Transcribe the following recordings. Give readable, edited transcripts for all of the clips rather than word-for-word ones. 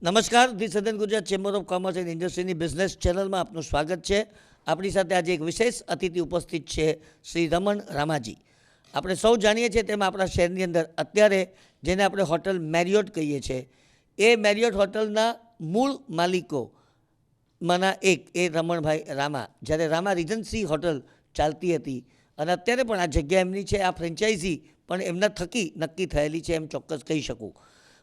નમસ્કાર, the southern Gujarat chamber of commerce and ઇન્ડસ્ટ્રીની business ચેનલમાં આપનું સ્વાગત છે. આપણી સાથે આજે એક વિશેષ અતિથિ ઉપસ્થિત છે, શ્રી રમણ રામાજી. આપણે સૌ જાણીએ છીએ તેમ આપણા શહેરની અંદર અત્યારે જેને આપણે હોટલ મેરિયોટ કહીએ છીએ, એ મેરિયોટ હોટલના મૂળ માલિકોમાંના એક એ રમણભાઈ રામા. જ્યારે રામા રિજન્સી હોટલ ચાલતી હતી અને અત્યારે પણ આ જગ્યા એમની છે, આ ફ્રેન્ચાઇઝી પણ એમના થકી નક્કી થયેલી છે એમ ચોક્કસ કહી શકું.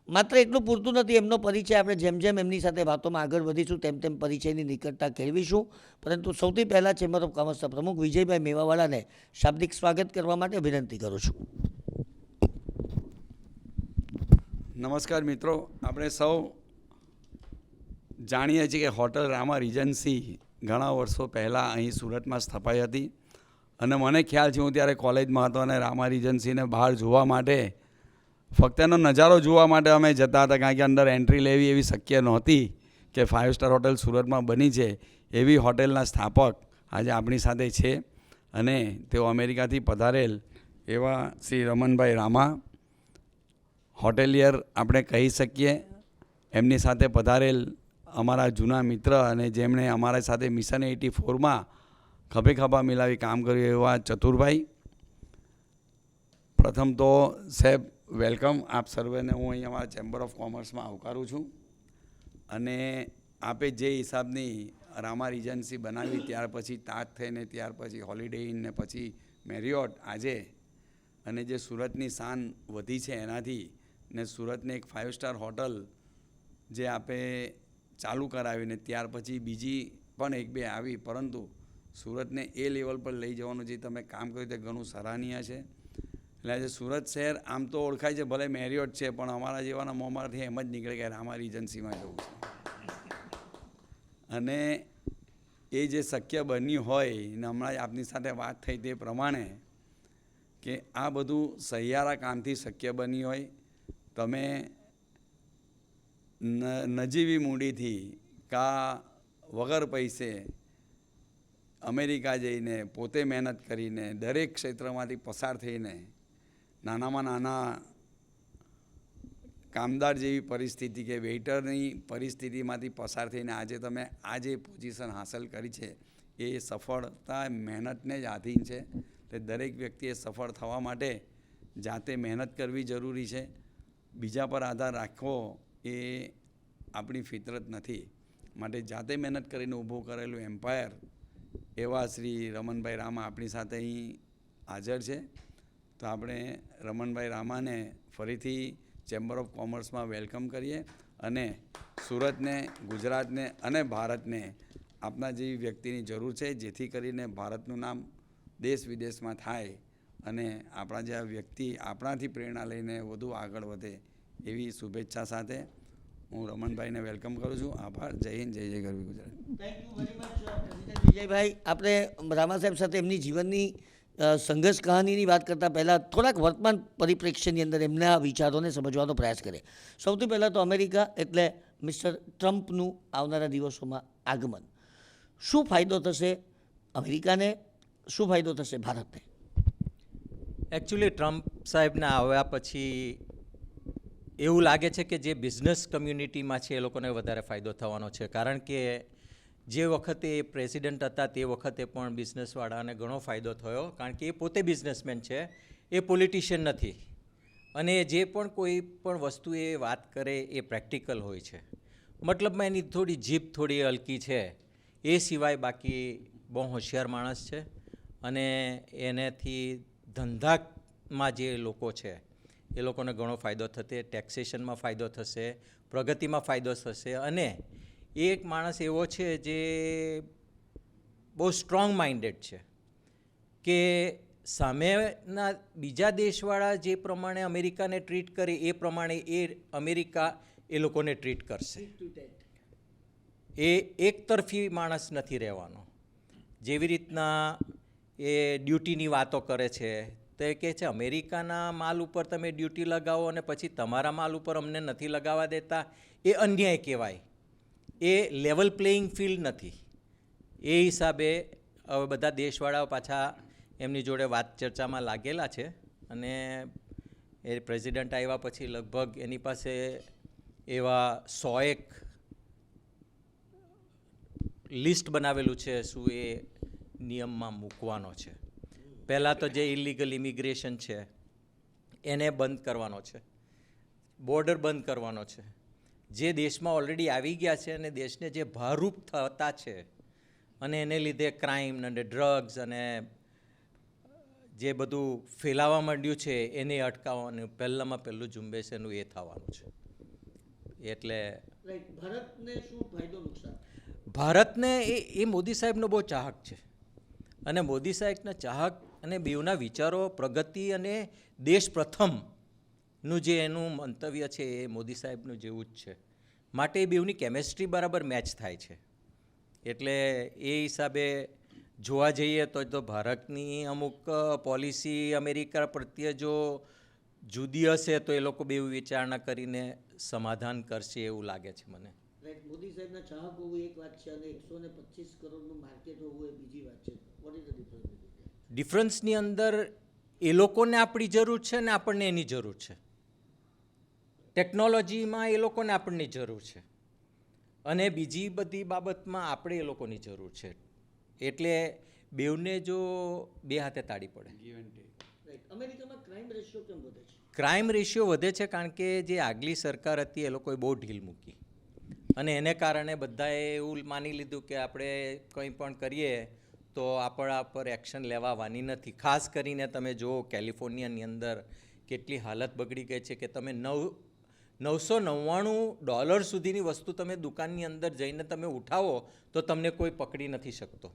માત્ર એટલું પૂરતું નથી, એમનો પરિચય આપણે જેમ જેમ એમની સાથે વાતોમાં આગળ વધીશું તેમ તેમ પરિચયની નિકટતા કેળવીશું. પરંતુ સૌથી પહેલાં ચેમ્બર ઓફ કોમર્સના પ્રમુખ વિજયભાઈ મેવાવાળાને શાબ્દિક સ્વાગત કરવા માટે વિનંતી કરું છું. નમસ્કાર મિત્રો, આપણે સૌ જાણીએ છીએ કે હોટલ રામા રિજન્સી ઘણા વર્ષો પહેલાં અહીં સુરતમાં સ્થપાઈ હતી અને મને ખ્યાલ છે હું ત્યારે કોલેજમાં હતો અને રામા રિજન્સીને બહાર જોવા માટે ફક્ત એનો નજારો જોવા માટે અમે જતા હતા, કારણ કે અંદર એન્ટ્રી લેવી એવી શક્ય નહોતી કે 5 સ્ટાર હોટલ સુરતમાં બની છે. એવી હોટેલના સ્થાપક આજે આપણી સાથે છે અને તેઓ અમેરિકાથી પધારેલ એવા શ્રી રમણભાઈ રામા, હોટેલિયર આપણે કહી શકીએ. એમની સાથે પધારેલ અમારા જૂના મિત્ર અને જેમણે અમારા સાથે મિશન 84માં ખભે ખભા મિલાવી કામ કર્યું એવા ચતુરભાઈ. પ્રથમ તો સાહેબ વેલકમ, આપ સર્વેને હું અહીં અમારા ચેમ્બર ઓફ કોમર્સમાં આવકારું છું. અને આપે જે હિસાબની રામા રિજન્સી બનાવી, ત્યાર પછી તાજ થઈને ત્યાર પછી હોલિડે ઇન ને પછી મેરિયોટ આજે, અને જે સુરતની શાન વધી છે એનાથી, ને સુરતને એક 5 સ્ટાર હોટલ જે આપે ચાલુ કરાવીને ત્યાર પછી બીજી પણ એક બે આવી, પરંતુ સુરતને એ લેવલ પર લઈ જવાનું જે તમે કામ કર્યું તે ઘણું સરાહનીય છે. એટલે આજે સુરત શહેર આમ તો ઓળખાય છે, ભલે મેરિયોટ છે, પણ અમારા જેવાના મોંમાંથી એમ જ નીકળે કે રામા રિજન્સીમાં જવું છે. અને એ જે શક્ય બન્યું હોય ને હમણાં આપની સાથે વાત થઈ તે પ્રમાણે કે આ બધું સહિયારા કામથી શક્ય બન્યું હોય. તમે નજીવી મૂડીથી કા વગર પૈસે અમેરિકા જઈને પોતે મહેનત કરીને દરેક ક્ષેત્રમાંથી પસાર થઈને નાનામાં નાના કામદાર જેવી પરિસ્થિતિ કે વેઇટરની પરિસ્થિતિમાંથી પસાર થઈને આજે તમે આ જે પોઝિશન હાંસલ કરી છે એ સફળતા મહેનતને જ આધીન છે. તે દરેક વ્યક્તિએ સફળ થવા માટે જાતે મહેનત કરવી જરૂરી છે. બીજા પર આધાર રાખવો એ આપણી ફિતરત નથી. માટે જાતે મહેનત કરીને ઊભું કરેલું એમ્પાયર એવા શ્રી રમણભાઈ રામા આપણી સાથે અહીં હાજર છે. તો આપણે રમણભાઈ રામાને ફરીથી ચેમ્બર ઓફ કોમર્સમાં વેલકમ કરીએ અને સુરતને, ગુજરાતને અને ભારતને આપના જેવી વ્યક્તિની જરૂર છે, જેથી કરીને ભારતનું નામ દેશ વિદેશમાં થાય અને આપણા જેવા વ્યક્તિ આપણાથી પ્રેરણા લઈને વધુ આગળ વધે એવી શુભેચ્છા સાથે હું રમણભાઈને વેલકમ કરું છું. આભાર. જય હિન્દ, જય જય ગરવી Gujarat. Thank you very much Vijaybhai. આપણે રામા સાહેબ સાથે એમની જીવનની સંઘર્ષ કહાનીની વાત કરતાં પહેલાં થોડાક વર્તમાન પરિપ્રેક્ષ્યની અંદર એમના વિચારોને સમજવાનો પ્રયાસ કરીએ. સૌથી પહેલાં તો અમેરિકા એટલે મિસ્ટર ટ્રમ્પનું આવનારા દિવસોમાં આગમન. શું ફાયદો થશે અમેરિકાને, શું ફાયદો થશે ભારતને? એકચ્યુઅલી ટ્રમ્પ સાહેબના આવ્યા પછી એવું લાગે છે કે જે બિઝનેસ કમ્યુનિટીમાં છે એ લોકોને વધારે ફાયદો થવાનો છે. કારણ કે જે વખતે એ પ્રેસિડન્ટ હતા તે વખતે પણ બિઝનેસવાળાને ઘણો ફાયદો થયો, કારણ કે એ પોતે બિઝનેસમેન છે, એ પોલિટિશિયન નથી. અને જે પણ કોઈ પણ વસ્તુ એ વાત કરે એ પ્રેક્ટિકલ હોય છે. મતલબમાં એની થોડી જીભ થોડી હલકી છે, એ સિવાય બાકી બહુ હોશિયાર માણસ છે. અને એનેથી ધંધામાં જે લોકો છે એ લોકોને ઘણો ફાયદો થશે, ટેક્સેશનમાં ફાયદો થશે, પ્રગતિમાં ફાયદો થશે. અને એ એક માણસ એવો છે જે બહુ સ્ટ્રોંગ માઇન્ડેડ છે કે સામેના બીજા દેશવાળા જે પ્રમાણે અમેરિકાને ટ્રીટ કરે એ પ્રમાણે એ અમેરિકા એ લોકોને ટ્રીટ કરશે. એ એકતરફી માણસ નથી રહેવાનો. જેવી રીતના એ ડ્યુટીની વાતો કરે છે, તો એ કહે છે અમેરિકાના માલ ઉપર તમે ડ્યુટી લગાવો અને પછી તમારા માલ ઉપર અમને નથી લગાવવા દેતા, એ અન્યાય કહેવાય. એ લેવલ પ્લેઇંગ ફિલ્ડ નથી. એ હિસાબે હવે બધા દેશવાળાઓ પાછા એમની જોડે વાત ચર્ચામાં લાગેલા છે. અને એ પ્રેસિડન્ટ આવ્યા પછી લગભગ એની પાસે એવા 101 લિસ્ટ બનાવેલું છે શું એ નિયમમાં મૂકવાનો છે. પહેલાં તો જે ઇલીગલ ઇમિગ્રેશન છે એને બંધ કરવાનો છે, બોર્ડર બંધ કરવાનો છે. જે દેશમાં ઓલરેડી આવી ગયા છે અને દેશને જે ભારરૂપ થતા છે અને એને લીધે ક્રાઇમ અને ડ્રગ્સ અને જે બધું ફેલાવા માંડ્યું છે એને અટકાવવાનું પહેલાંમાં પહેલું ઝુંબેશ એનું એ થવાનું છે. એટલે ભારતને શું ફાયદો નુકસાન? ભારતને એ મોદી સાહેબનો બહુ ચાહક છે અને મોદી સાહેબના ચાહક અને બેઉના વિચારો પ્રગતિ અને દેશ પ્રથમનું જે એનું મંતવ્ય છે એ મોદી સાહેબનું જેવું જ છે. માટે એ બેઉની કેમેસ્ટ્રી બરાબર મેચ થાય છે. એટલે એ હિસાબે જોવા જઈએ તો ભારતની અમુક પોલિસી અમેરિકા પ્રત્યે જો જુદી હશે તો એ લોકો બેઉ વિચારણા કરીને સમાધાન કરશે એવું લાગે છે મને. મોદી સાહેબના ચાહક હોવું એક વાત છે અને 125 કરોડનું માર્કેટ હોવું એ બીજી વાત છે. What is the difference? ડિફરન્સની અંદર એ લોકોને આપણી જરૂર છે ને આપણને એની જરૂર છે. ટેકનોલોજીમાં એ લોકોને આપણની જરૂર છે અને બીજી બધી બાબતમાં આપણે એ લોકોની જરૂર છે. એટલે બેઉને જો બે હાથે તાળી પડે. અમેરિકામાં ક્રાઇમ રેશિયો કેમ વધે છે? ક્રાઇમ રેશિયો વધે છે કારણ કે જે આગલી સરકાર હતી એ લોકોએ બહુ ઢીલ મૂકી અને એને કારણે બધાએ એવું માની લીધું કે આપણે કંઈ પણ કરીએ તો આપણા પર એક્શન લેવાની નથી. ખાસ કરીને તમે જુઓ કેલિફોર્નિયાની અંદર કેટલી હાલત બગડી ગઈ છે કે તમે $999 સુધીની વસ્તુ તમે દુકાનની અંદર જઈને તમે ઉઠાવો તો તમને કોઈ પકડી નથી શકતો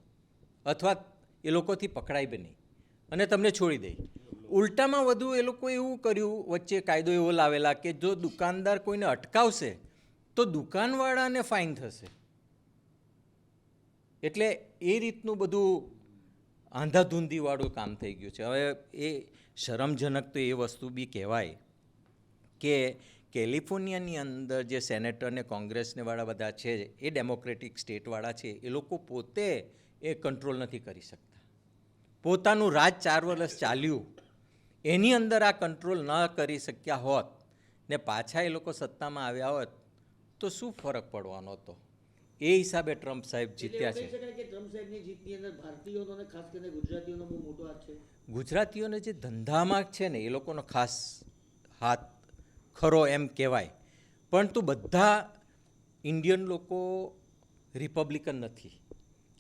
અથવા એ લોકોથી પકડાય બી નહીં અને તમને છોડી દે. ઉલટામાં વધુ એ લોકોએ એવું કર્યું, વચ્ચે કાયદો એવો લાવેલા કે જો દુકાનદાર કોઈને અટકાવશે તો દુકાનવાળાને ફાઇન થશે. એટલે એ રીતનું બધું આંધાધૂંધીવાળું કામ થઈ ગયું છે. હવે એ શરમજનક તો એ વસ્તુ બી કહેવાય કે કેલિફોર્નિયાની અંદર જે સેનેટર ને કોંગ્રેસને વાળા બધા છે એ ડેમોક્રેટિક સ્ટેટવાળા છે એ લોકો પોતે એ કંટ્રોલ નથી કરી શકતા. પોતાનું રાજ 4 વર્ષ ચાલ્યું એની અંદર આ કંટ્રોલ ન કરી શક્યા હોત ને પાછા એ લોકો સત્તામાં આવ્યા હોત તો શું ફરક પડવાનો હતો? એ હિસાબે ટ્રમ્પ સાહેબ જીત્યા છે. ટ્રમ્પ સાહેબની જીતની અંદર ભારતીયોનો અને ખાસ કરીને ગુજરાતીઓનો બહુ મોટો હાથ છે. ગુજરાતીઓને જે ધંધામાં છે ને એ લોકોનો ખાસ હાથ ખરો એમ કહેવાય. પરંતુ બધા ઇન્ડિયન લોકો રિપબ્લિકન નથી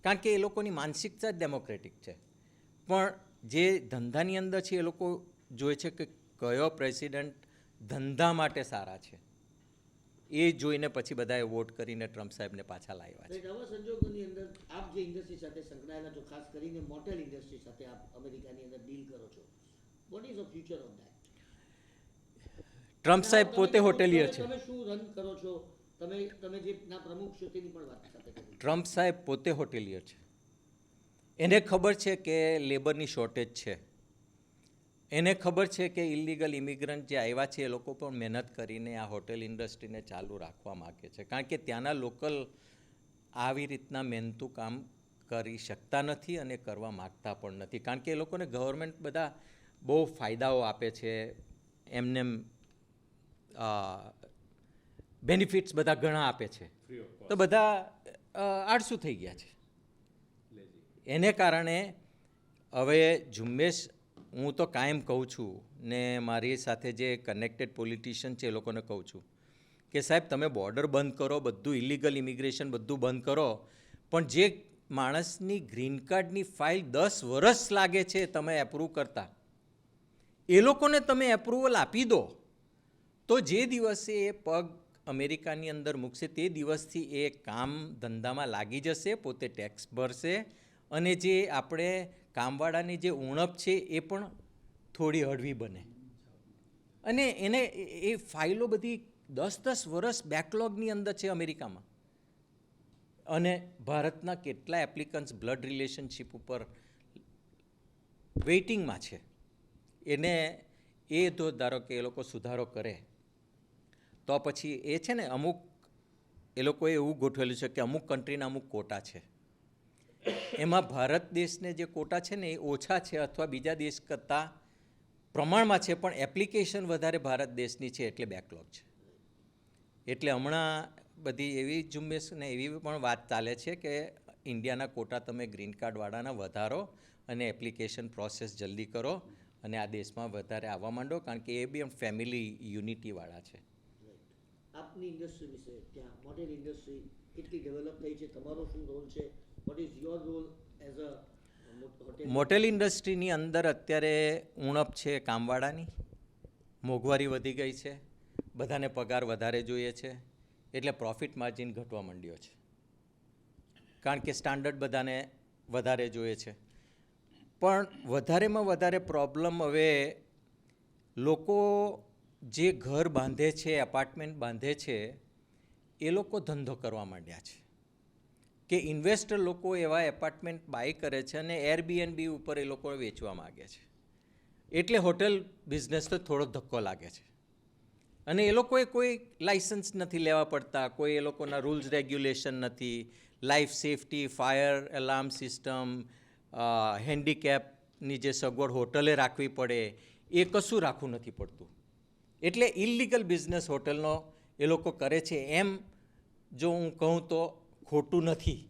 કારણ કે એ લોકોની માનસિકતા જ ડેમોક્રેટિક છે. પણ જે ધંધાની અંદર છે એ લોકો જોવે છે કે કયો પ્રેસિડન્ટ ધંધા માટે સારા છે એ જોઈને પછી બધાએ વોટ કરીને ટ્રમ્પ સાહેબને પાછા લાવ્યા છે. આવા સંજોગોની અંદર આપ જે ઇન્ડસ્ટ્રી સાથે સંકળાયેલા છો, ખાસ કરીને મોટેલ ઇન્ડસ્ટ્રી સાથે આપ અમેરિકાની અંદર ડીલ કરો છો, vote is the future of that? Trump સાહેબ પોતે હોટેલિયર છે. તમે શું રન કરો છો? તમે જે ના પ્રમુખ છો તેની પણ વાત સાથે કરો. ટ્રમ્પ સાહેબ પોતે હોટેલિયર છે. એને ખબર છે કે લેબરની શોર્ટેજ છે. એને ખબર છે કે ઇલીગલ ઇમિગ્રન્ટ જે આવ્યા છે એ લોકો પણ મહેનત કરીને આ હોટેલ ઇન્ડસ્ટ્રીને ચાલુ રાખવા માગે છે કારણ કે ત્યાંના લોકલ આવી રીતના મહેનતું કામ કરી શકતા નથી અને કરવા માગતા પણ નથી કારણ કે એ લોકોને ગવર્મેન્ટ બધા બહુ ફાયદાઓ આપે છે, એમને બેનિફિટ્સ બધા ઘણા આપે છે તો બધા આળસુ થઈ ગયા છે. એને કારણે હવે ઝુંબેશ હું તો કાયમ કહું છું ને મારી સાથે જે કનેક્ટેડ પોલિટિશિયન છે એ લોકોને કહું છું કે સાહેબ તમે બોર્ડર બંધ કરો, બધું ઇલીગલ ઇમિગ્રેશન બધું બંધ કરો, પણ જે માણસની ગ્રીન કાર્ડની ફાઇલ 10 વર્ષ લાગે છે તમે એપ્રૂવ કરતા, એ લોકોને તમે એપ્રુવલ આપી દો તો જે દિવસે એ પગ અમેરિકાની અંદર મૂકશે તે દિવસથી એ કામ ધંધામાં લાગી જશે, પોતે ટેક્સ ભરશે અને જે આપણે કામવાળાની જે ઉણપ છે એ પણ થોડી હળવી બને. અને એને એ ફાઇલો બધી 10-10 વર્ષ બેકલોગની અંદર છે અમેરિકામાં. અને ભારતના કેટલા એપ્લિકન્ટ્સ બ્લડ રિલેશનશિપ ઉપર વેઇટિંગમાં છે. એને એ તો ધારો કે એ લોકો સુધારો કરે તો પછી એ છે ને અમુક એ લોકોએ એવું ગોઠવેલું છે કે અમુક કન્ટ્રીના અમુક કોટા છે, એમાં ભારત દેશને જે કોટા છે ને એ ઓછા છે અથવા બીજા દેશ કરતાં પ્રમાણમાં છે પણ એપ્લિકેશન વધારે ભારત દેશની છે એટલે બેકલોગ છે. એટલે હમણાં બધી એવી ઝુંબેશ ને એવી પણ વાત ચાલે છે કે ઇન્ડિયાના કોટા તમે ગ્રીન કાર્ડવાળાના વધારો અને એપ્લિકેશન પ્રોસેસ જલ્દી કરો અને આ દેશમાં વધારે આવવા માંડો, કારણ કે એ બી ફેમિલી યુનિટીવાળા છે. આપની ઇન્ડસ્ટ્રી વિશે, ત્યાં મોટેલ ઇન્ડસ્ટ્રી કેટલી ડેવલપ થઈ છે, તમારો શું રોલ છે, what is your role as a hotel? Motel ઇન્ડસ્ટ્રીની અંદર અત્યારે ઉણપ છે કામવાળાની, મોંઘવારી વધી ગઈ છે, બધાને પગાર વધારે જોઈએ છે, એટલે પ્રોફિટ માર્જિન ઘટવા માંડ્યો છે, કારણ કે સ્ટાન્ડર્ડ બધાને વધારે જોઈએ છે. પણ વધારેમાં વધારે પ્રોબ્લેમ હવે લોકો જે ઘર બાંધે છે, એપાર્ટમેન્ટ બાંધે છે, એ લોકો ધંધો કરવા માંડ્યા છે કે ઇન્વેસ્ટર લોકો એવા એપાર્ટમેન્ટ બાય કરે છે અને એરબીએનબી ઉપર એ લોકો વેચવા માગે છે. એટલે હોટેલ બિઝનેસ તો થોડો ધક્કો લાગે છે. અને એ લોકોએ કોઈ લાઇસન્સ નથી લેવા પડતા, કોઈ એ લોકોના રૂલ્સ રેગ્યુલેશન નથી, life safety, fire alarm system, હેન્ડીકેપની જે સગવડ હોટલે રાખવી પડે એ કશું રાખવું નથી પડતું. એટલે ઇલિગલ બિઝનેસ હોટલનો એ લોકો કરે છે. એમ જો હું કહું તો ખોટું નથી.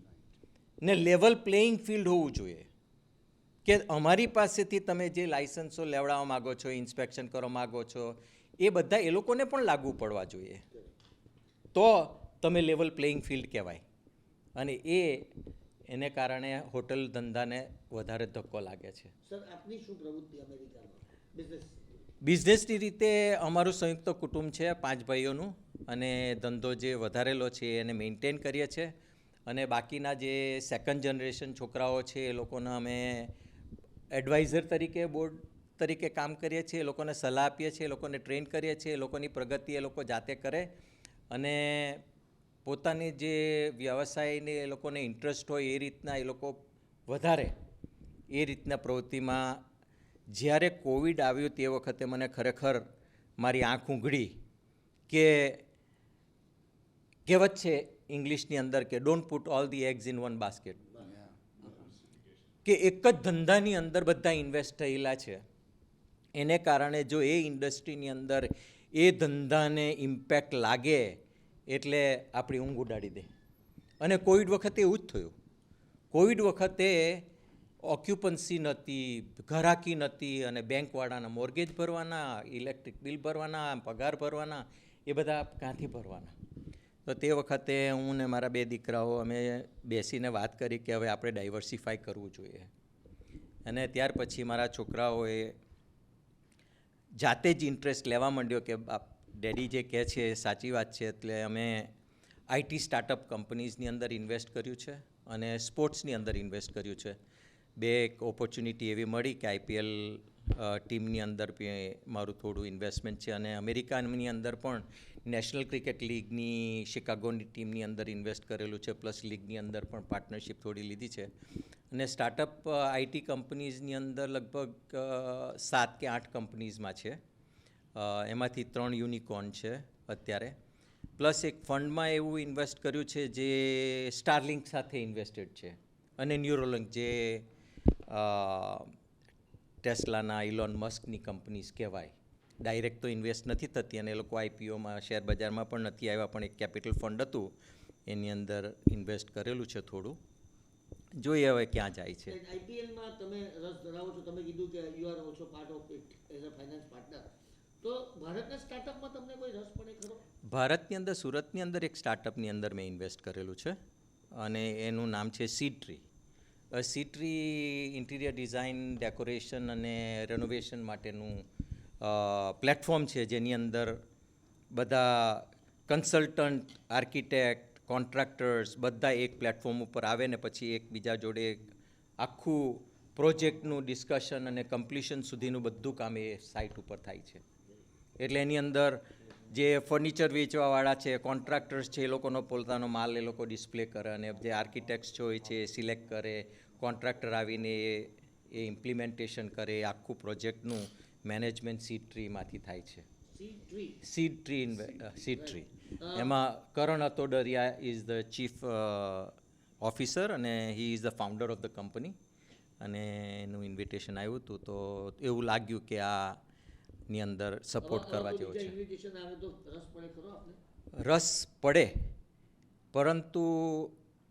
ને લેવલ પ્લેઇંગ ફિલ્ડ હોવું જોઈએ કે અમારી પાસેથી તમે જે લાઇસન્સો લેવડાવવા માગો છો, ઇન્સ્પેક્શન કરવા માગો છો, એ બધા એ લોકોને પણ લાગુ પડવા જોઈએ, તો તમે લેવલ પ્લેઇંગ ફિલ્ડ કહેવાય. અને એને કારણે હોટલ ધંધાને વધારે ધક્કો લાગે છે. સર, આપની શું પ્રવૃત્તિ અમેરિકામાં બિઝનેસ? બિઝનેસની રીતે અમારું સંયુક્ત કુટુંબ છે 5 ભાઈઓનું, અને ધંધો જે વધારેલો છે એને મેન્ટેન કરીએ છીએ. અને બાકીના જે સેકન્ડ જનરેશન છોકરાઓ છે એ લોકોને અમે એડવાઇઝર તરીકે, બોર્ડ તરીકે કામ કરીએ છીએ, એ લોકોને સલાહ આપીએ છીએ, એ લોકોને ટ્રેન કરીએ છીએ, એ લોકોની પ્રગતિ એ લોકો જાતે કરે અને પોતાની જે વ્યવસાયને એ લોકોને ઇન્ટરેસ્ટ હોય એ રીતના એ લોકો વધારે એ રીતના પ્રવૃત્તિમાં. જ્યારે કોવિડ આવ્યું તે વખતે મને ખરેખર મારી આંખ ઉઘડી કે કહેવત છે ઇંગ્લિશની અંદર કે don't put all the eggs in one basket, કે એક જ ધંધાની અંદર બધા ઇન્વેસ્ટ થયેલા છે. એને કારણે જો એ ઇન્ડસ્ટ્રીની અંદર એ ધંધાને ઇમ્પેક્ટ લાગે એટલે આપણી ઊંઘ ઉડાડી દે. અને કોવિડ વખતે એવું જ થયું. કોવિડ વખતે ઓક્યુપન્સી નહોતી, ઘરાકી નહોતી, અને બેંકવાળાના મોર્ગેજ ભરવાના, ઇલેક્ટ્રિક બિલ ભરવાના, પગાર ભરવાના, એ બધા ક્યાંથી ભરવાના. તો તે વખતે હું ને મારા 2 દીકરાઓ અમે બેસીને વાત કરી કે હવે આપણે ડાયવર્સિફાય કરવું જોઈએ. અને ત્યાર પછી મારા છોકરાઓએ જાતે જ ઇન્ટરેસ્ટ લેવા માંડ્યો કે ડેડી જે કહે છે એ સાચી વાત છે. એટલે અમે આઈટી સ્ટાર્ટઅપ કંપનીઝની અંદર ઇન્વેસ્ટ કર્યું છે અને સ્પોર્ટ્સની અંદર ઇન્વેસ્ટ કર્યું છે. 2 એક ઓપોર્ચ્યુનિટી એવી મળી કે આઈપીએલ ટીમની અંદર મારું થોડું ઇન્વેસ્ટમેન્ટ છે, અને અમેરિકાની અંદર પણ નેશનલ ક્રિકેટ લીગની શિકાગોની ટીમની અંદર ઇન્વેસ્ટ કરેલું છે, પ્લસ લીગની અંદર પણ પાર્ટનરશિપ થોડી લીધી છે. અને સ્ટાર્ટઅપ આઈટી કંપનીઝની અંદર લગભગ 7 કે 8 કંપનીઝમાં છે. એમાંથી 3 યુનિકોર્ન છે અત્યારે. પ્લસ એક ફંડમાં એવું ઇન્વેસ્ટ કર્યું છે જે સ્ટારલિંક સાથે ઇન્વેસ્ટેડ છે, અને ન્યુરોલિંક જે ટેસ્લાના ઇલોન મસ્કની કંપનીઝ કહેવાય. ડાયરેક્ટ તો ઇન્વેસ્ટ નથી થતી, અને એ લોકો આઈપીઓમાં શેર બજારમાં પણ નથી આવ્યા, પણ એક કેપિટલ ફંડ હતું એની અંદર ઇન્વેસ્ટ કરેલું છે થોડું. જોઈએ હવે ક્યાં જાય છે. આઈપીએલમાં તમે રસ ધરાવો છો, તમે કીધું કે you are also part of it as a finance partner. તો ભારતના સ્ટાર્ટઅપમાં તમને કોઈ રસ પડે ખરો? ભારતની અંદર સુરતની અંદર એક સ્ટાર્ટઅપની અંદર મેં ઇન્વેસ્ટ કરેલું છે, અને એનું નામ છે સીટ્રી. સીટ્રી ઇન્ટિરિયર ડિઝાઇન, ડેકોરેશન અને રેનોવેશન માટેનું પ્લેટફોર્મ છે, જેની અંદર બધા કન્સલ્ટન્ટ, આર્કિટેક્ટ, કોન્ટ્રાક્ટર્સ બધા એક પ્લેટફોર્મ ઉપર આવે ને પછી એકબીજા જોડે આખું પ્રોજેક્ટનું ડિસ્કશન અને કમ્પ્લીશન સુધીનું બધું કામ એ સાઇટ ઉપર થાય છે. એટલે એની અંદર જે ફર્નિચર વેચવાવાળા છે, કોન્ટ્રાક્ટર્સ છે, એ લોકોનો પોતાનો માલ એ લોકો ડિસ્પ્લે કરે, અને જે આર્કિટેક્ટ્સ હોય છે એ સિલેક્ટ કરે, કોન્ટ્રાક્ટર આવીને એ ઇમ્પ્લિમેન્ટેશન કરે. આખું પ્રોજેક્ટનું મેનેજમેન્ટ સીડ ટ્રીમાંથી થાય છે. સીડ ટ્રી એમાં કરણ અતોડરિયા ઇઝ ધ ચીફ ઓફિસર, અને he is the founder of the company. અને એનું ઇન્વિટેશન આવ્યું હતું, તો એવું લાગ્યું કે આ ની અંદર સપોર્ટ કરવા જેવો છે. ઇન્વિટેશન આવે તો રસ પડે ખરો આપને? રસ પડે, પરંતુ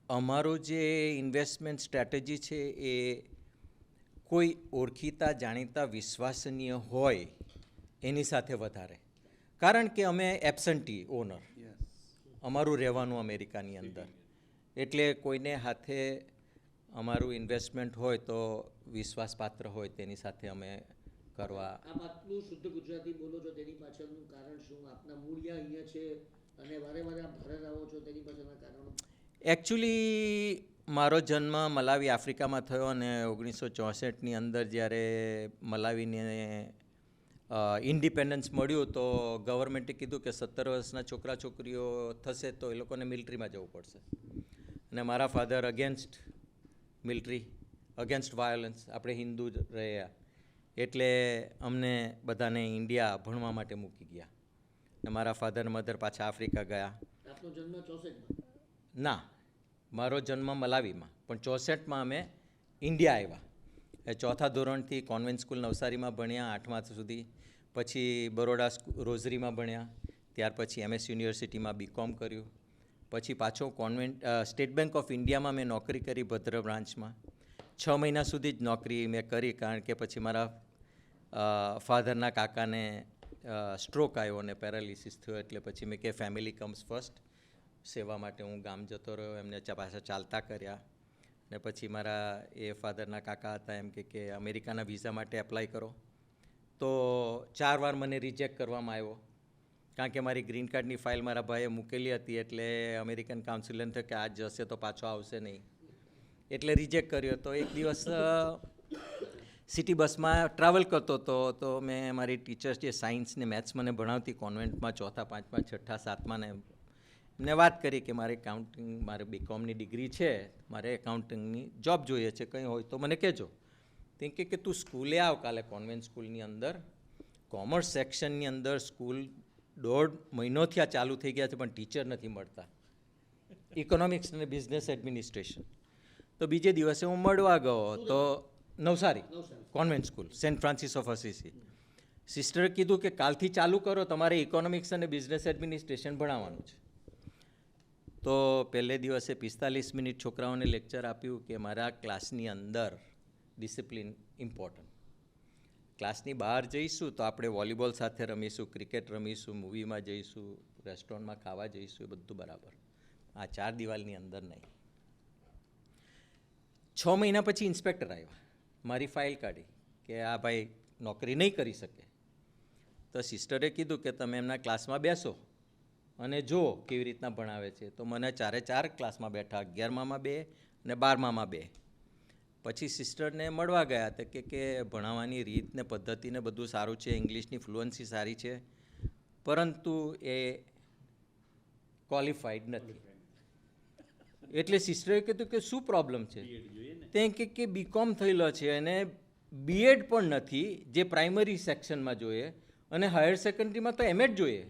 અમારું જે ઇન્વેસ્ટમેન્ટ સ્ટ્રેટેજી છે એ કોઈ ઓળખીતા જાણીતા વિશ્વસનીય હોય એની સાથે વધારે, કારણ કે અમે એબસન્ટી ઓનર, અમારું રહેવાનું અમેરિકાની અંદર, એટલે કોઈને હાથે અમારું ઇન્વેસ્ટમેન્ટ હોય તો વિશ્વાસપાત્ર હોય તેની સાથે અમે કરવા. આપ આટલું શુદ્ધ ગુજરાતી બોલો છો તેની પાછળનું કારણ શું? આપના મૂળિયા અહીંયા છે અને વારે વારે આપ ભારત આવો છો, તેની પાછળના કારણો? એકચ્યુઅલી મારો જન્મ મલાવી આફ્રિકામાં થયો અને 1964ની અંદર જ્યારે મલાવીને ઇન્ડિપેન્ડન્સ મળ્યું તો ગવર્મેન્ટે કીધું કે 17 વર્ષના છોકરા છોકરીઓ થશે તો એ લોકોને મિલિટરીમાં જવું પડશે, અને મારા father against military, against violence, આપણે હિન્દુ જ રહ્યા, એટલે અમને બધાને ઇન્ડિયા ભણવા માટે મૂકી ગયા, અને મારા ફાધર મધર પાછા આફ્રિકા ગયા. આપનો જન્મ 64માં? ના, મારો જન્મ મલાવીમાં, પણ 64માં અમે ઇન્ડિયા આવ્યા. એ ચોથા ધોરણથી કોન્વેન્ટ સ્કૂલ નવસારીમાં ભણ્યા 8મા સુધી, પછી બરોડા રોઝરીમાં ભણ્યા, ત્યાર પછી MS યુનિવર્સિટીમાં BCom કર્યું, પછી પાછો કોન્વેન્ટ સ્ટેટ બેંક ઓફ ઇન્ડિયામાં મેં નોકરી કરી ભદ્ર બ્રાન્ચમાં. 6 મહિના સુધી જ નોકરી મેં કરી, કારણ કે પછી મારા ફાધરના કાકાને સ્ટ્રોક આવ્યો અને પેરાલિસિસ થયો, એટલે પછી મેં કે ફેમિલી કમ્સ ફર્સ્ટ, સેવા માટે હું ગામ જતો રહ્યો, એમને પાછા ચાલતા કર્યા. ને પછી મારા એ ફાધરના કાકા હતા, એમ કે અમેરિકાના વિઝા માટે એપ્લાય કરો, તો 4 વાર મને રિજેક્ટ કરવામાં આવ્યો, કારણ કે મારી ગ્રીન કાર્ડની ફાઇલ મારા ભાઈએ મૂકેલી હતી, એટલે અમેરિકન કાઉન્સિલને થયું કે આ જશે તો પાછો આવશે નહીં, એટલે રિજેક્ટ કર્યો. તો એક દિવસ સિટી બસમાં ટ્રાવેલ કરતો હતો, તો મેં મારી ટીચર્સ જે સાયન્સ ને મેથ્સ મને ભણાવતી કોન્વેન્ટમાં 4થા 5મા 6ઠા 7મા, ને એમને વાત કરી કે મારે એકાઉન્ટિંગ, મારે BComની ડિગ્રી છે, મારે એકાઉન્ટિંગની જોબ જોઈએ છે, કંઈ હોય તો મને કહેજો. તે કે તું સ્કૂલે આવ કાલે, કોન્વેન્ટ સ્કૂલની અંદર કોમર્સ સેક્શનની અંદર સ્કૂલ 1.5 મહિનોથી આ ચાલુ થઈ ગયા છે, પણ ટીચર નથી મળતા, ઇકોનોમિક્સ અને બિઝનેસ એડમિનિસ્ટ્રેશન. તો બીજે દિવસે હું મળવા ગયો તો Navsari convent school, saint Francis of Assisi. સિસ્ટરે કીધું કે કાલથી ચાલુ કરો, તમારે ઇકોનોમિક્સ અને બિઝનેસ એડમિનિસ્ટ્રેશન ભણાવવાનું છે. તો પહેલે દિવસે 45 મિનિટ છોકરાઓને લેક્ચર આપ્યું કે મારા ક્લાસની અંદર ડિસિપ્લિન ઇમ્પોર્ટન્ટ, ક્લાસની બહાર જઈશું તો આપણે વોલીબોલ સાથે રમીશું, ક્રિકેટ રમીશું, મૂવીમાં જઈશું, રેસ્ટોરન્ટમાં ખાવા જઈશું, એ બધું બરાબર, આ 4 દિવાલની અંદર નહીં. 6 મહિના પછી ઇન્સ્પેક્ટર આવ્યા, મારી ફાઇલ કાઢી કે આ ભાઈ નોકરી નહીં કરી શકે. તો સિસ્ટરે કીધું કે તમે એમના ક્લાસમાં બેસો અને જુઓ કેવી રીતના ભણાવે છે. તો મને 4 ક્લાસમાં બેઠા, 11મામાં 2 અને 12મામાં 2. પછી સિસ્ટરને મળવા ગયા હતા કે ભણાવવાની રીત ને પદ્ધતિ ને બધું સારું છે, ઇંગ્લિશની ફ્લુઅન્સી સારી છે, પરંતુ એ ક્વોલિફાઈડ નથી. એટલે સિસ્ટરે કીધું કે શું પ્રોબ્લેમ છે? તે કે BCom થયેલો છે અને B.Ed પણ નથી, જે પ્રાઇમરી સેક્શનમાં જોઈએ, અને હાયર સેકન્ડરીમાં તો M.Ed જોઈએ,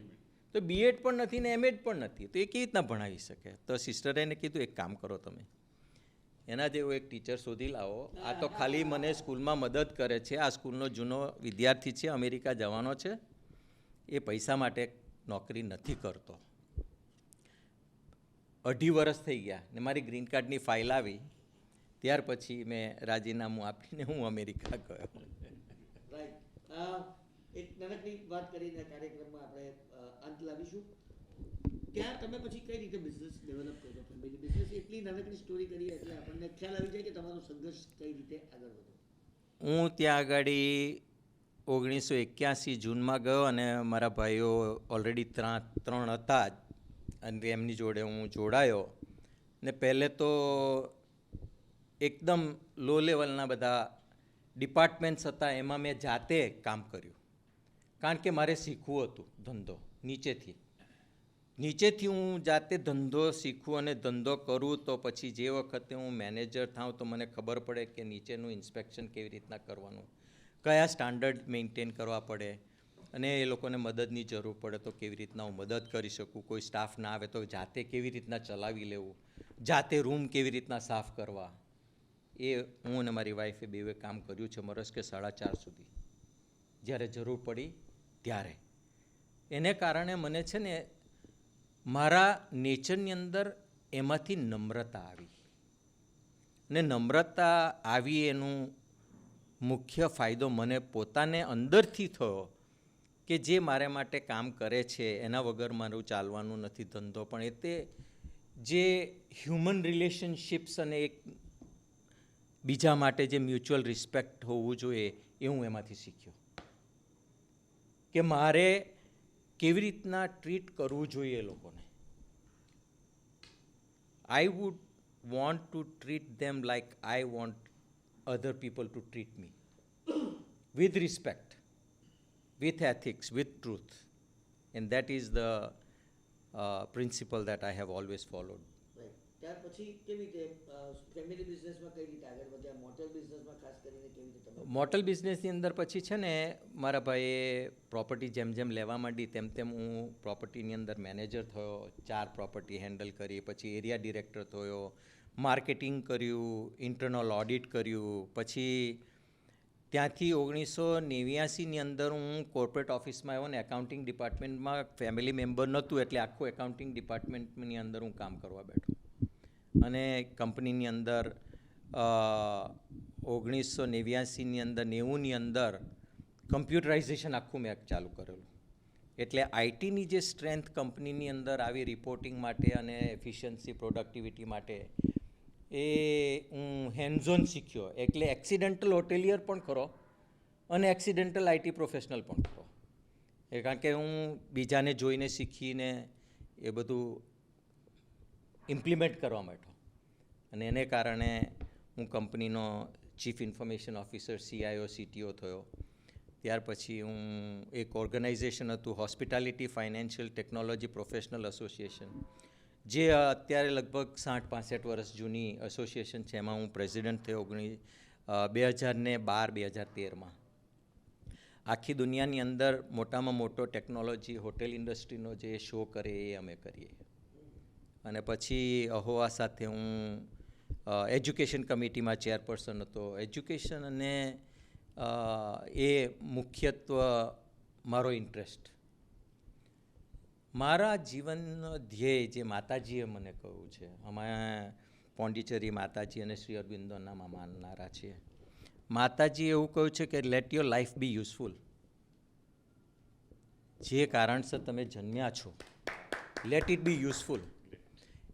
તો B.Ed પણ નથી ને M.Ed પણ નથી, તો એ કેવી રીતના ભણાવી શકે? તો સિસ્ટરે એને કીધું એક કામ કરો, તમે એના જેવો એક ટીચર શોધી લાવો, આ તો ખાલી મને સ્કૂલમાં મદદ કરે છે, આ સ્કૂલનો જૂનો વિદ્યાર્થી છે, અમેરિકા જવાનો છે, એ પૈસા માટે નોકરી નથી કરતો. 2.5 વર્ષ થઈ ગયા ને મારી ગ્રીન કાર્ડની ફાઇલ આવી, ત્યાર પછી મેં રાજીનામું આપીને હું અમેરિકા ગયો. રાઈટ, એક નાનકડી વાત કરીને કાર્યક્રમમાં આપણે અંત લાવીશું. ત્યાં તમે પછી કઈ રીતે બિઝનેસ ડેવલપ કર્યો? ફેમિલી બિઝનેસ, એટલી નાનકડી સ્ટોરી કરી એટલે આપણને ખ્યાલ આવી જાય કે તમારો સંઘર્ષ કઈ રીતે આગળ વધ્યો. હું ત્યાં આગળ 1981 જૂનમાં ગયો, અને મારા ભાઈઓ ઓલરેડી 3 હતા જ, અને એમની જોડે હું જોડાયો. ને પહેલે તો એકદમ લો લેવલના બધા ડિપાર્ટમેન્ટ્સ હતા, એમાં મેં જાતે કામ કર્યું, કારણ કે મારે શીખવું હતું ધંધો નીચેથી હું જાતે ધંધો શીખું અને ધંધો કરું, તો પછી જે વખતે હું મેનેજર થાઉં તો મને ખબર પડે કે નીચેનું ઇન્સ્પેક્શન કેવી રીતના કરવાનું, કયા સ્ટાન્ડર્ડ મેન્ટેન કરવા પડે, અને એ લોકોને મદદની જરૂર પડે તો કેવી રીતના હું મદદ કરી શકું, કોઈ સ્ટાફ ના આવે તો જાતે કેવી રીતના ચલાવી લેવું, જાતે રૂમ કેવી રીતના સાફ કરવા. એ હું અને મારી વાઈફે બેવે કામ કર્યું છે વર્ષ કે 4.5 સુધી, જ્યારે જરૂર પડી ત્યારે. એને કારણે મને છે ને મારા નેચરની અંદર એમાંથી નમ્રતા આવી, ને નમ્રતા આવી એનું મુખ્ય ફાયદો મને પોતાને અંદરથી થયો કે જે મારા માટે કામ કરે છે એના વગર મારું ચાલવાનું નથી ધંધો, પણ એ તે જે હ્યુમન રિલેશનશિપ્સ અને એક બીજા માટે જે મ્યુચ્યુઅલ રિસ્પેક્ટ હોવું જોઈએ એ હું એમાંથી શીખ્યો કે મારે કેવી રીતના ટ્રીટ કરવું જોઈએ લોકોને. I would want to treat them like I want other people to treat me with respect, with ethics, with truth. And that is the principle that I have always followed. ત્યાર પછી કેવી રીતે family બિઝનેસમાં કઈ રીતે આગળ વધ્યા, motel બિઝનેસમાં ખાસ કરીને કેવી રીતે તમે? મોટલ બિઝનેસની અંદર પછી છે ને મારા ભાઈએ પ્રોપર્ટી જેમ જેમ લેવા માંડી તેમ તેમ હું પ્રોપર્ટીની અંદર મેનેજર થયો, 4 પ્રોપર્ટી હેન્ડલ કરી, પછી એરિયા ડિરેક્ટર થયો, માર્કેટિંગ કર્યું, ઇન્ટરનલ ઓડિટ કર્યું, પછી ત્યાંથી 1989ની અંદર હું કોર્પોરેટ ઓફિસમાં આવ્યો ને એકાઉન્ટિંગ ડિપાર્ટમેન્ટમાં ફેમિલી મેમ્બર નહોતું એટલે આખું એકાઉન્ટિંગ ડિપાર્ટમેન્ટની અંદર હું કામ કરવા બેઠો અને કંપનીની અંદર 1989ની અંદર 90ની અંદર કમ્પ્યુટરાઇઝેશન આખું મેં ચાલુ કરેલું. એટલે આઈટીની જે સ્ટ્રેન્થ કંપનીની અંદર આવી રિપોર્ટિંગ માટે અને એફિશિયન્સી પ્રોડક્ટિવિટી માટે એ હું હેન્ડ્સ ઓન શીખ્યો. એટલે એક્સિડેન્ટલ હોટેલિયર પણ ખરો અને એક્સિડેન્ટલ આઈટી પ્રોફેશનલ પણ ખરો. એ કારણ કે હું બીજાને જોઈને શીખીને એ બધું ઇમ્પ્લિમેન્ટ કરવા માંડ્યો અને એને કારણે હું કંપનીનો chief information officer CIO CTO થયો. ત્યાર પછી હું એક ઓર્ગેનાઇઝેશન હતું hospitality financial technology professional association, જે અત્યારે લગભગ 60-65 વર્ષ જૂની એસોસિએશન છે, એમાં હું પ્રેસિડેન્ટ થયો 2012-2013માં. આખી દુનિયાની અંદર મોટામાં મોટો ટેકનોલોજી હોટેલ ઇન્ડસ્ટ્રીનો જે શો કરે એ અમે કરીએ. અને પછી અહોવા સાથે હું એજ્યુકેશન કમિટીમાં ચેરપર્સન હતો. એજ્યુકેશન અને એ મુખ્યત્વે મારો ઇન્ટરેસ્ટ. મારા જીવનનો ધ્યેય જે માતાજીએ મને કહ્યું છે, અમે પોંડિચેરી માતાજી અને શ્રી અરવિંદોના માનનારા છીએ. માતાજીએ એવું કહ્યું છે કે let your life be useful. જે કારણસર તમે જન્મ્યા છો લેટ ઇટ બી યુઝફુલ.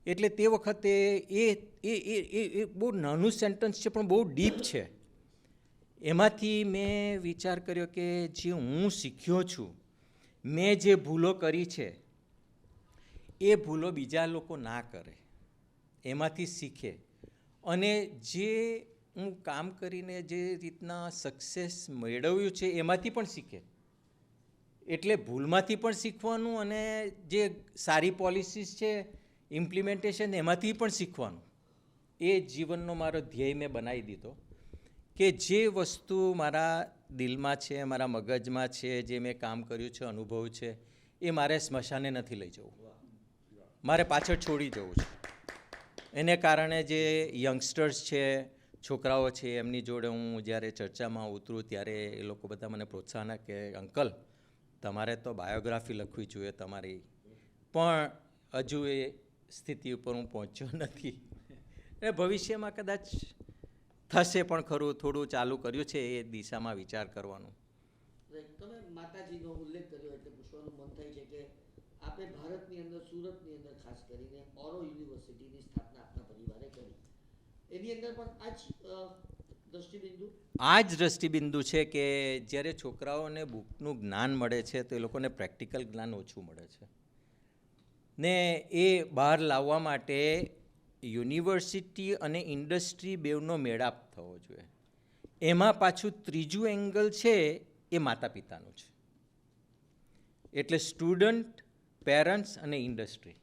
એટલે તે વખતે એ બહુ નાનું સેન્ટન્સ છે પણ બહુ ડીપ છે. એમાંથી મેં વિચાર કર્યો કે જે હું શીખ્યો છું, મેં જે ભૂલો કરી છે એ ભૂલો બીજા લોકો ના કરે, એમાંથી શીખે અને જે હું કામ કરીને જે રીતના સક્સેસ મેળવ્યું છે એમાંથી પણ શીખે. એટલે ભૂલમાંથી પણ શીખવાનું અને જે સારી પોલિસીસ છે ઇમ્પ્લિમેન્ટેશન એમાંથી પણ શીખવાનું. એ જીવનનો મારો ધ્યેય મેં બનાવી દીધો કે જે વસ્તુ મારા દિલમાં છે, મારા મગજમાં છે, જે મેં કામ કર્યું છે, અનુભવ છે, એ મારે સ્મશાને નથી લઈ જવું, મારે પાછળ છોડી જવું છે. એને કારણે જે યંગસ્ટર્સ છે, છોકરાઓ છે, એમની જોડે હું જ્યારે ચર્ચામાં ઉતરું ત્યારે એ લોકો બધા મને પ્રોત્સાહન આપે કે અંકલ તમારે તો બાયોગ્રાફી લખવી જોઈએ તમારી, પણ હજુ એ સ્થિતિ ઉપર હું પહોંચ્યો નથી. એ ભવિષ્યમાં કદાચ થશે પણ ખરું, થોડું ચાલુ કર્યું છે એ દિશામાં વિચાર કરવાનું. તમે માતાજીનો ઉલ્લેખ કર્યો એટલે પૂછવાનું મન થાય છે કે આપણે ભારતની અંદર સુરતની અંદર ખાસ કરીને ઓરો યુનિવર્સિટીની સ્થાપના આપના પરિવારે કરી. એની અંદર પણ આ જ દ્રષ્ટિબિંદુ છે કે જ્યારે છોકરાઓને બુકનું જ્ઞાન મળે છે તો એ લોકોને પ્રેક્ટિકલ જ્ઞાન ઓછું મળે છે ને એ બહાર લાવવા માટે યુનિવર્સિટી અને ઇન્ડસ્ટ્રી બેવનો મેળાપ થવો જોઈએ. એમાં પાછું ત્રીજું એંગલ છે એ માતા પિતાનું છે. એટલે સ્ટુડન્ટ, પેરેન્ટ્સ અને ઇન્ડસ્ટ્રી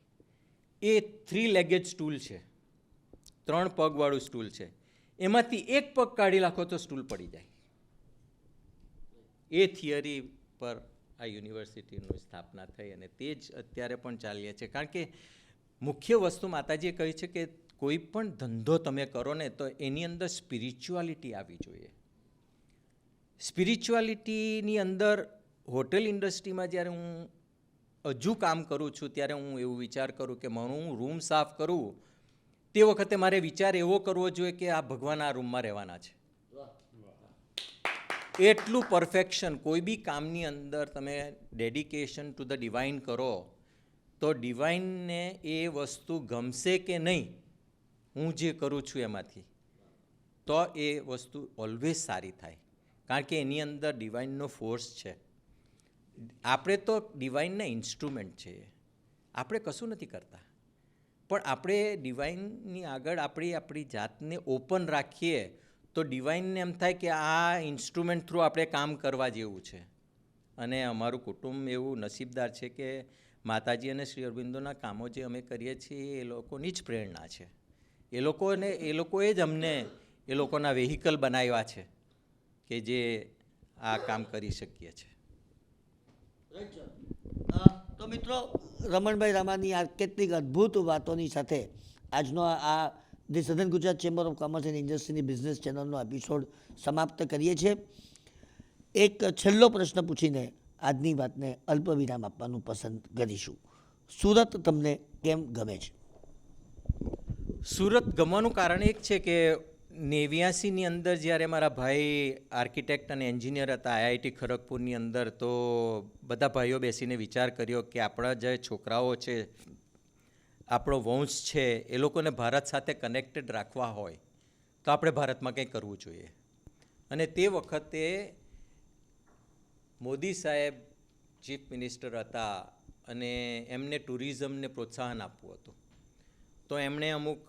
એ 3 લેગેડ સ્ટૂલ છે, 3 પગવાળું સ્ટૂલ છે. એમાંથી એક પગ કાઢી નાખો તો સ્ટૂલ પડી જાય. એ થિયરી પર આ યુનિવર્સિટીની સ્થાપના થઈ અને તે જ અત્યારે પણ ચાલીએ છે. કારણ કે મુખ્ય વસ્તુ માતાજીએ કહી છે કે કોઈ પણ ધંધો તમે કરો ને તો એની અંદર સ્પિરિચ્યુઆલિટી આવવી જોઈએ. સ્પિરિચ્યુઆલિટીની અંદર હોટેલ ઇન્ડસ્ટ્રીમાં જ્યારે હું હજુ કામ કરું છું ત્યારે હું એવું વિચાર કરું કે હું રૂમ સાફ કરું તે વખતે મારે વિચાર એવો કરવો જોઈએ કે આ ભગવાન આ રૂમમાં રહેવાના છે. એટલું પરફેક્શન કોઈ બી કામની અંદર તમે ડેડિકેશન ટુ ધ ડિવાઇન કરો તો ડિવાઇનને એ વસ્તુ ગમશે કે નહીં હું જે કરું છું એમાંથી, તો એ વસ્તુ ઓલવેઝ સારી થાય, કારણ કે એની અંદર ડિવાઇનનો ફોર્સ છે. આપણે તો ડિવાઇનના ઇન્સ્ટ્રુમેન્ટ છીએ, આપણે કશું નથી કરતા, પણ આપણે ડિવાઇનની આગળ આપણી જાતને ઓપન રાખીએ તો ડિવાઇનને એમ થાય કે આ ઇન્સ્ટ્રુમેન્ટ થ્રુ આપણે કામ કરવા જેવું છે. અને અમારું કુટુંબ એવું નસીબદાર છે કે માતાજી અને શ્રી અરવિંદોના કામો જે અમે કરીએ છીએ એ લોકોની જ પ્રેરણા છે. એ લોકોએ જ અમને એ લોકોના વેહિકલ બનાવ્યા છે કે જે આ કામ કરી શકીએ છીએ. તો મિત્રો, રમણભાઈ રામાની આ કેટલીક અદ્ભુત વાતોની સાથે આજનો આ the southern Gujarat chamber of commerce and ઇન્ડસ્ટ્રીની બિઝનેસ ચેનલનો એપિસોડ સમાપ્ત કરીએ છીએ. એક છેલ્લો પ્રશ્ન પૂછીને આજની વાતને અલ્પ વિરામ આપવાનું પસંદ કરીશું. સુરત તમને કેમ ગમે છે? સુરત ગમવાનું કારણ એક છે કે 89ની અંદર જ્યારે મારા ભાઈ આર્કિટેક્ટ અને એન્જિનિયર હતા આઈઆઈટી ખડગપુરની અંદર, તો બધા ભાઈઓ બેસીને વિચાર કર્યો કે આપણા જે છોકરાઓ છે, આપણો વંશ છે, એ લોકોને ભારત સાથે કનેક્ટેડ રાખવા હોય તો આપણે ભારતમાં કંઈ કરવું જોઈએ. અને તે વખતે મોદી સાહેબ ચીફ મિનિસ્ટર હતા અને એમને ટુરિઝમને પ્રોત્સાહન આપવું હતું, તો એમણે અમુક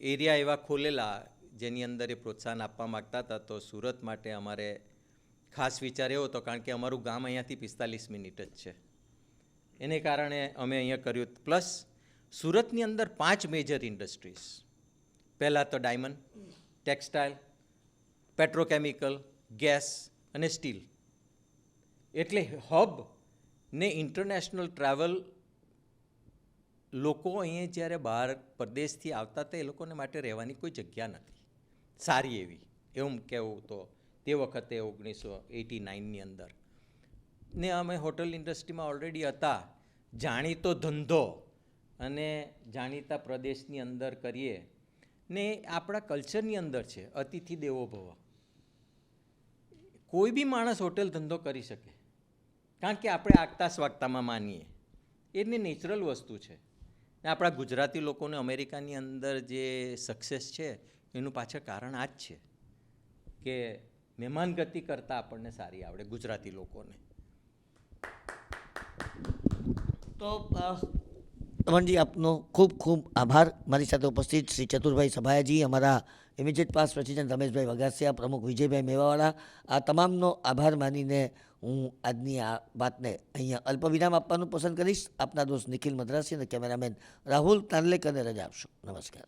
એરિયા એવા ખોલેલા જેની અંદર એ પ્રોત્સાહન આપવા માગતા હતા. તો સુરત માટે અમારે ખાસ વિચાર એવો હતો, કારણ કે અમારું ગામ અહીંયાથી 45 મિનિટ જ છે, એને કારણે અમે અહીંયા કર્યું. પ્લસ સુરતની અંદર 5 મેજર ઇન્ડસ્ટ્રીઝ, પહેલાં તો ડાયમંડ, ટેક્સટાઇલ, પેટ્રોકેમિકલ, ગેસ અને સ્ટીલ, એટલે હબ ને ઇન્ટરનેશનલ ટ્રાવેલ. લોકો અહીંયા જ્યારે બહાર પરદેશથી આવતા હતા એ લોકોને માટે રહેવાની કોઈ જગ્યા નથી સારી એવી, એવું કહેવું તો તે વખતે 1989ની અંદર. ને અમે હોટલ ઇન્ડસ્ટ્રીમાં ઓલરેડી હતા, જાણીતો ધંધો અને જાણીતા પ્રદેશની અંદર કરીએ ને આપણા કલ્ચરની અંદર છે અતિથિ દેવો ભવ. કોઈ બી માણસ હોટલ ધંધો કરી શકે, કારણ કે આપણે આગતા સ્વાગતામાં માનીએ, એની નેચરલ વસ્તુ છે. ને આપણા ગુજરાતી લોકોને અમેરિકાની અંદર જે સક્સેસ છે એનું પાછળ કારણ આ જ છે કે મહેમાનગતિ કરતાં આપણને સારી આવડે ગુજરાતી લોકોને. તો રમણજી, આપનો ખૂબ ખૂબ આભાર. મારી સાથે ઉપસ્થિત શ્રી ચતુરભાઈ સભાયાજી, અમારા immediate pass president Rameshbhai Vagasiya, પ્રમુખ વિજયભાઈ મેવાવાળા, આ તમામનો આભાર માનીને હું આજની આ વાતને અહીંયા અલ્પ વિરામ આપવાનું પસંદ કરીશ. આપના દોસ્ત નિખિલ મદ્રાસી અને કેમેરામેન રાહુલ તાનલેકરને રજા આપશો. નમસ્કાર.